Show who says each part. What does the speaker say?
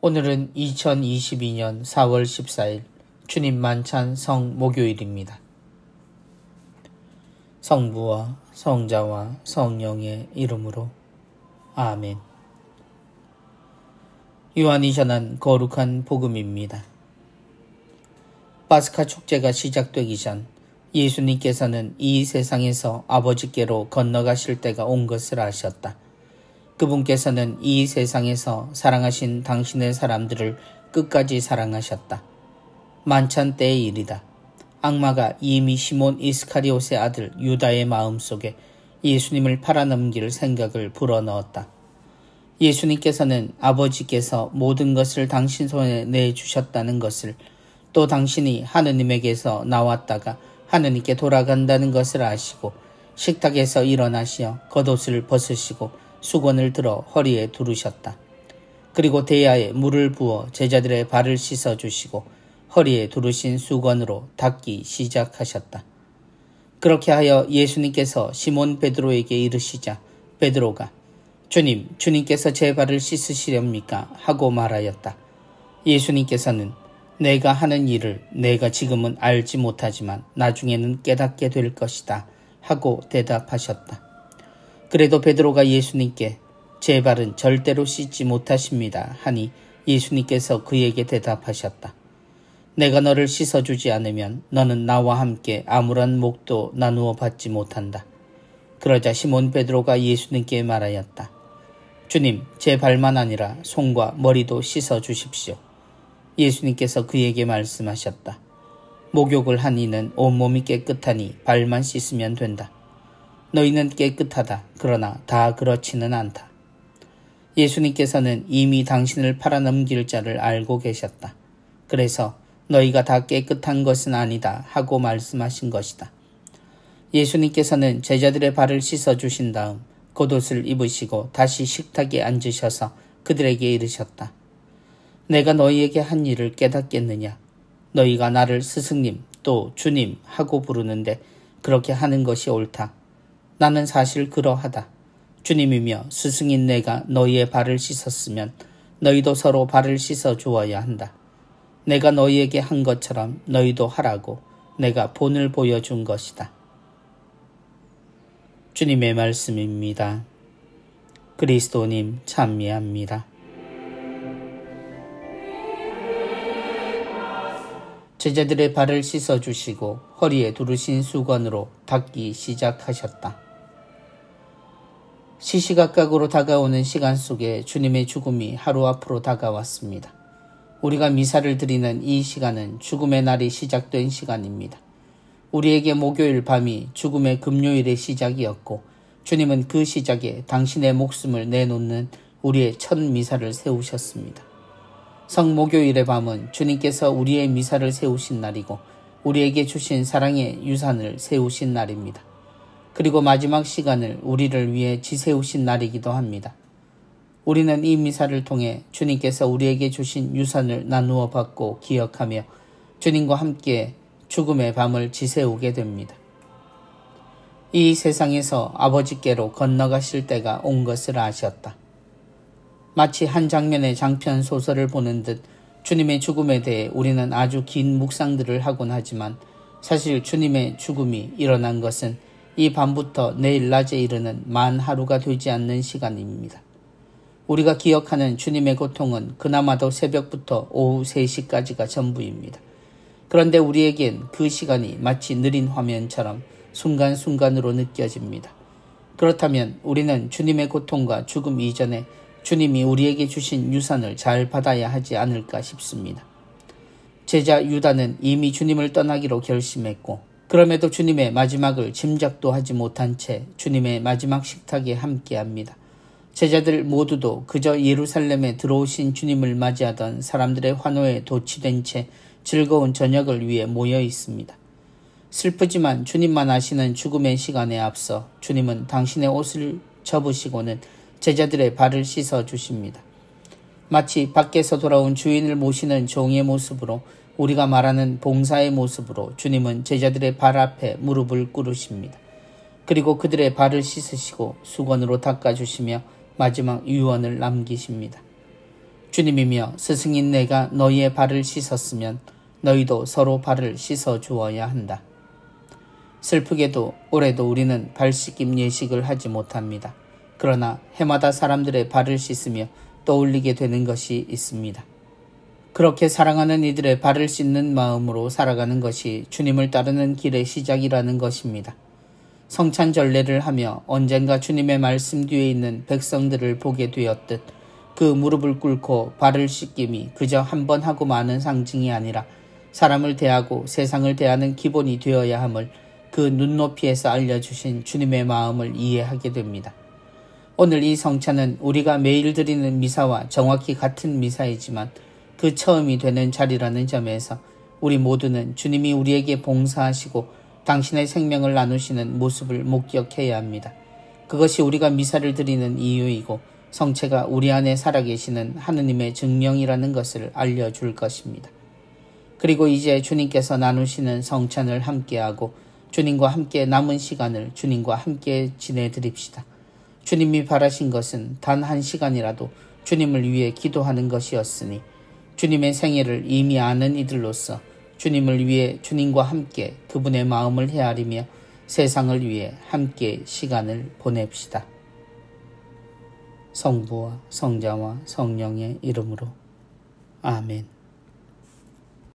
Speaker 1: 오늘은 2022년 4월 14일 주님 만찬 성목요일입니다. 성부와 성자와 성령의 이름으로 아멘. 요한이 전한 거룩한 복음입니다. 파스카 축제가 시작되기 전 예수님께서는 이 세상에서 아버지께로 건너가실 때가 온 것을 아셨다. 그분께서는 이 세상에서 사랑하신 당신의 사람들을 끝까지 사랑하셨다. 만찬 때의 일이다. 악마가 이미 시몬 이스카리옷의 아들 유다의 마음속에 예수님을 팔아넘길 생각을 불어넣었다. 예수님께서는 아버지께서 모든 것을 당신 손에 내주셨다는 것을, 또 당신이 하느님에게서 나왔다가 하느님께 돌아간다는 것을 아시고 식탁에서 일어나시어 겉옷을 벗으시고 수건을 들어 허리에 두르셨다. 그리고 대야에 물을 부어 제자들의 발을 씻어주시고 허리에 두르신 수건으로 닦기 시작하셨다. 그렇게 하여 예수님께서 시몬 베드로에게 이르시자 베드로가 주님, 주님께서 제 발을 씻으시렵니까? 하고 말하였다. 예수님께서는 내가 하는 일을 내가 지금은 알지 못하지만 나중에는 깨닫게 될 것이다 하고 대답하셨다. 그래도 베드로가 예수님께 제 발은 절대로 씻지 못하십니다 하니 예수님께서 그에게 대답하셨다. 내가 너를 씻어주지 않으면 너는 나와 함께 아무런 몫도 나누어 받지 못한다. 그러자 시몬 베드로가 예수님께 말하였다. 주님, 제 발만 아니라 손과 머리도 씻어주십시오. 예수님께서 그에게 말씀하셨다. 목욕을 한 이는 온몸이 깨끗하니 발만 씻으면 된다. 너희는 깨끗하다. 그러나 다 그렇지는 않다. 예수님께서는 이미 당신을 팔아넘길 자를 알고 계셨다. 그래서 너희가 다 깨끗한 것은 아니다 하고 말씀하신 것이다. 예수님께서는 제자들의 발을 씻어주신 다음 겉옷을 입으시고 다시 식탁에 앉으셔서 그들에게 이르셨다. 내가 너희에게 한 일을 깨닫겠느냐? 너희가 나를 스승님 또 주님 하고 부르는데 그렇게 하는 것이 옳다. 나는 사실 그러하다. 주님이며 스승인 내가 너희의 발을 씻었으면 너희도 서로 발을 씻어 주어야 한다. 내가 너희에게 한 것처럼 너희도 하라고 내가 본을 보여준 것이다. 주님의 말씀입니다. 그리스도님 찬미합니다. 제자들의 발을 씻어주시고 허리에 두르신 수건으로 닦기 시작하셨다. 시시각각으로 다가오는 시간 속에 주님의 죽음이 하루 앞으로 다가왔습니다. 우리가 미사를 드리는 이 시간은 죽음의 날이 시작된 시간입니다. 우리에게 목요일 밤이 죽음의 금요일의 시작이었고 주님은 그 시작에 당신의 목숨을 내놓는 우리의 첫 미사를 세우셨습니다. 성목요일의 밤은 주님께서 우리의 미사를 세우신 날이고 우리에게 주신 사랑의 유산을 세우신 날입니다. 그리고 마지막 시간을 우리를 위해 지세우신 날이기도 합니다. 우리는 이 미사를 통해 주님께서 우리에게 주신 유산을 나누어 받고 기억하며 주님과 함께 죽음의 밤을 지세우게 됩니다. 이 세상에서 아버지께로 건너가실 때가 온 것을 아셨다. 마치 한 장면의 장편 소설을 보는 듯 주님의 죽음에 대해 우리는 아주 긴 묵상들을 하곤 하지만 사실 주님의 죽음이 일어난 것은 이 밤부터 내일 낮에 이르는 만 하루가 되지 않는 시간입니다. 우리가 기억하는 주님의 고통은 그나마도 새벽부터 오후 3시까지가 전부입니다. 그런데 우리에겐 그 시간이 마치 느린 화면처럼 순간순간으로 느껴집니다. 그렇다면 우리는 주님의 고통과 죽음 이전에 주님이 우리에게 주신 유산을 잘 받아야 하지 않을까 싶습니다. 제자 유다는 이미 주님을 떠나기로 결심했고 그럼에도 주님의 마지막을 짐작도 하지 못한 채 주님의 마지막 식탁에 함께합니다. 제자들 모두도 그저 예루살렘에 들어오신 주님을 맞이하던 사람들의 환호에 도취된 채 즐거운 저녁을 위해 모여 있습니다. 슬프지만 주님만 아시는 죽음의 시간에 앞서 주님은 당신의 옷을 접으시고는 제자들의 발을 씻어 주십니다. 마치 밖에서 돌아온 주인을 모시는 종의 모습으로 우리가 말하는 봉사의 모습으로 주님은 제자들의 발 앞에 무릎을 꿇으십니다. 그리고 그들의 발을 씻으시고 수건으로 닦아주시며 마지막 유언을 남기십니다. 주님이며 스승인 내가 너희의 발을 씻었으면 너희도 서로 발을 씻어 주어야 한다. 슬프게도 올해도 우리는 발 씻김 예식을 하지 못합니다. 그러나 해마다 사람들의 발을 씻으며 떠올리게 되는 것이 있습니다. 그렇게 사랑하는 이들의 발을 씻는 마음으로 살아가는 것이 주님을 따르는 길의 시작이라는 것입니다. 성찬절례를 하며 언젠가 주님의 말씀 뒤에 있는 백성들을 보게 되었듯 그 무릎을 꿇고 발을 씻김이 그저 한 번 하고 마는 상징이 아니라 사람을 대하고 세상을 대하는 기본이 되어야 함을 그 눈높이에서 알려주신 주님의 마음을 이해하게 됩니다. 오늘 이 성찬은 우리가 매일 드리는 미사와 정확히 같은 미사이지만 그 처음이 되는 자리라는 점에서 우리 모두는 주님이 우리에게 봉사하시고 당신의 생명을 나누시는 모습을 목격해야 합니다. 그것이 우리가 미사를 드리는 이유이고 성체가 우리 안에 살아계시는 하느님의 증명이라는 것을 알려줄 것입니다. 그리고 이제 주님께서 나누시는 성찬을 함께하고 주님과 함께 남은 시간을 주님과 함께 지내드립시다. 주님이 바라신 것은 단 한 시간이라도 주님을 위해 기도하는 것이었으니 주님의 생애를 이미 아는 이들로서 주님을 위해 주님과 함께 그분의 마음을 헤아리며 세상을 위해 함께 시간을 보냅시다. 성부와 성자와 성령의 이름으로 아멘.